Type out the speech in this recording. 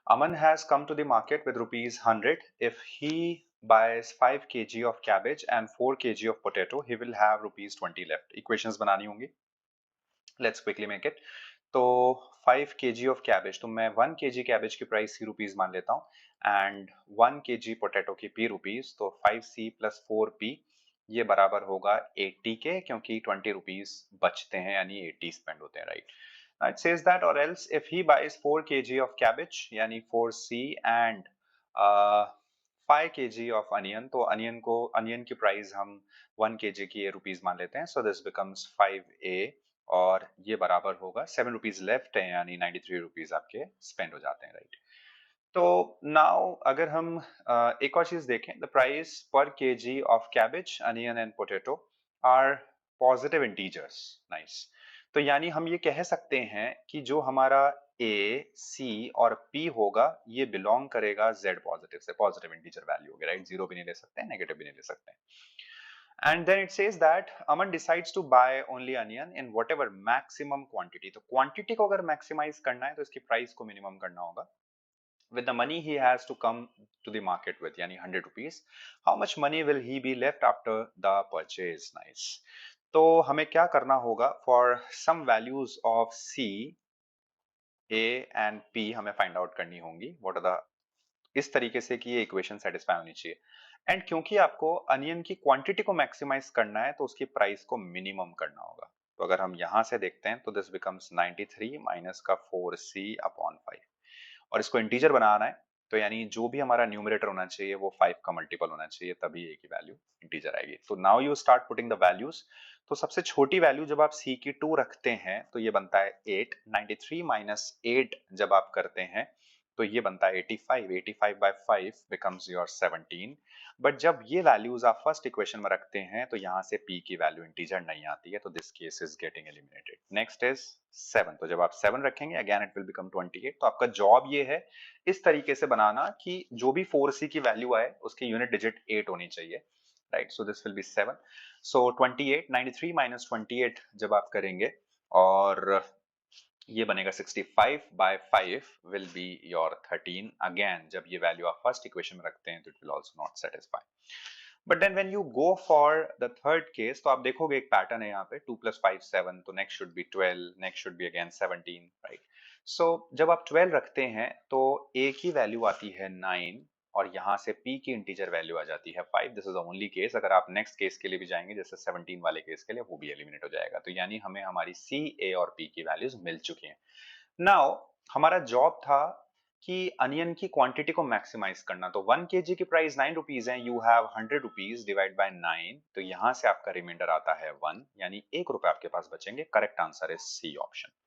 Aman has come to the market with rupees 100. If he buys 5 kg of cabbage and 4 kg of potato, he will have rupees 20 left. Equations बनानी होंगी. Let's quickly make it. तो 5 kg of cabbage, तो मैं 1 kg cabbage की price C rupees मान लेता हूँ and 1 kg potato की P रुपीज, तो 5C plus 4P ये बराबर होगा 80 के, क्योंकि 20 रुपीज बचते हैं यानी 80 स्पेंड होते हैं, right. It says that, or else if he buys 4 kg of cabbage यानी 4C and 5 kg of onion, तो अनियन की प्राइस हम 1 kg की रुपीज मान लेते हैं, सो दिस बिकम्स 5A और ये बराबर होगा 7 रुपीज लेफ्ट है यानी 93 रुपीज आपके स्पेंड हो जाते हैं, राइट. तो नाउ अगर हम एक और चीज देखें, the price per kg of cabbage, onion and potato are positive integers. Nice. तो यानी हम ये कह सकते हैं कि जो हमारा ए, सी और पी होगा ये बिलोंग करेगा जेड पॉजिटिव से, पॉजिटिव इंटीजर वैल्यू होगी, राइट. जीरो भी नहीं ले सकते हैं, नेगेटिव भी नहीं ले सकते हैं. And then it says that Aman decides to buy only onion in whatever maximum quantity. तो quantity को अगर maximize करना है तो इसकी price को minimum करना होगा. With the money he has to come to the market with, यानी 100 rupees, how much money will he be left after the purchase? Nice. तो हमें क्या करना होगा, for some values of C, A and P हमें find out करनी होंगी. What are the, इस तरीके से कि ये इक्वेशन सेटिस्फाई होनी चाहिए. एंड क्योंकि आपको अनियन की क्वांटिटी को मैक्सिमाइज करना है तो उसकी प्राइस को मिनिमम करना होगा. तो अगर हम यहां से देखते हैं तो दिस बिकम्स 93 माइनस का 4C अपॉन 5 और इसको इंटीजर बनाना है तो यानी जो भी हमारा न्यूमरेटर होना चाहिए वो 5 का मल्टीपल होना चाहिए, तभी ए की वैल्यू इंटीजर आएगी. तो now you start putting the values. तो सबसे छोटी वैल्यू जब आप सी की 2 रखते हैं तो ये बनता है 8. 93 माइनस 8 जब आप करते हैं तो ये बनता है 85. 85 by 5 becomes your 17. बट जब ये वैल्यूज आप फर्स्ट इक्वेशन में रखते हैं तो यहाँ से p की वैल्यू इंटीजर नहीं आती है, तो this case is getting eliminated. Next is 7. तो जब आप 7 रखेंगे अगेन इट विल बिकम 28. तो आपका जॉब ये है इस तरीके से बनाना कि जो भी 4C की वैल्यू आए उसकी यूनिट डिजिट 8 होनी चाहिए, right. So this will be 7. So 28, 93 minus 28 जब आप करेंगे और ये बनेगा 65 by 5 will be your 13. Again जब ये वैल्यू आप फर्स्ट इक्वेशन में रखते हैं तो it will also not satisfy. But then when you go for the third case तो आप देखोगे एक पैटर्न है यहाँ पे 2 plus 5 7, तो next should be 12, next should be again 17, right. So जब आप 12 रखते हैं तो a की वैल्यू आती है 9 और यहाँ से p की इंटीजर वैल्यू आ जाती है 5. This is the only case. अगर आप नेक्स्ट केस के लिए भी जाएंगे जैसे 17 वाले केस के लिए, वो भी एलिमिनेट हो जाएगा. तो यानी हमें हमारी c, a और p की वैल्यूज मिल चुकी हैं. नाउ हमारा जॉब था कि अनियन की क्वांटिटी को मैक्सिमाइज करना. तो 1 kg की प्राइस 9 रुपीज है, you have 100 rupees divide by 9, तो यहां से आपका रिमाइंडर आता है 1, यानी 1 रुपए आपके पास बचेंगे. Correct answer is C option.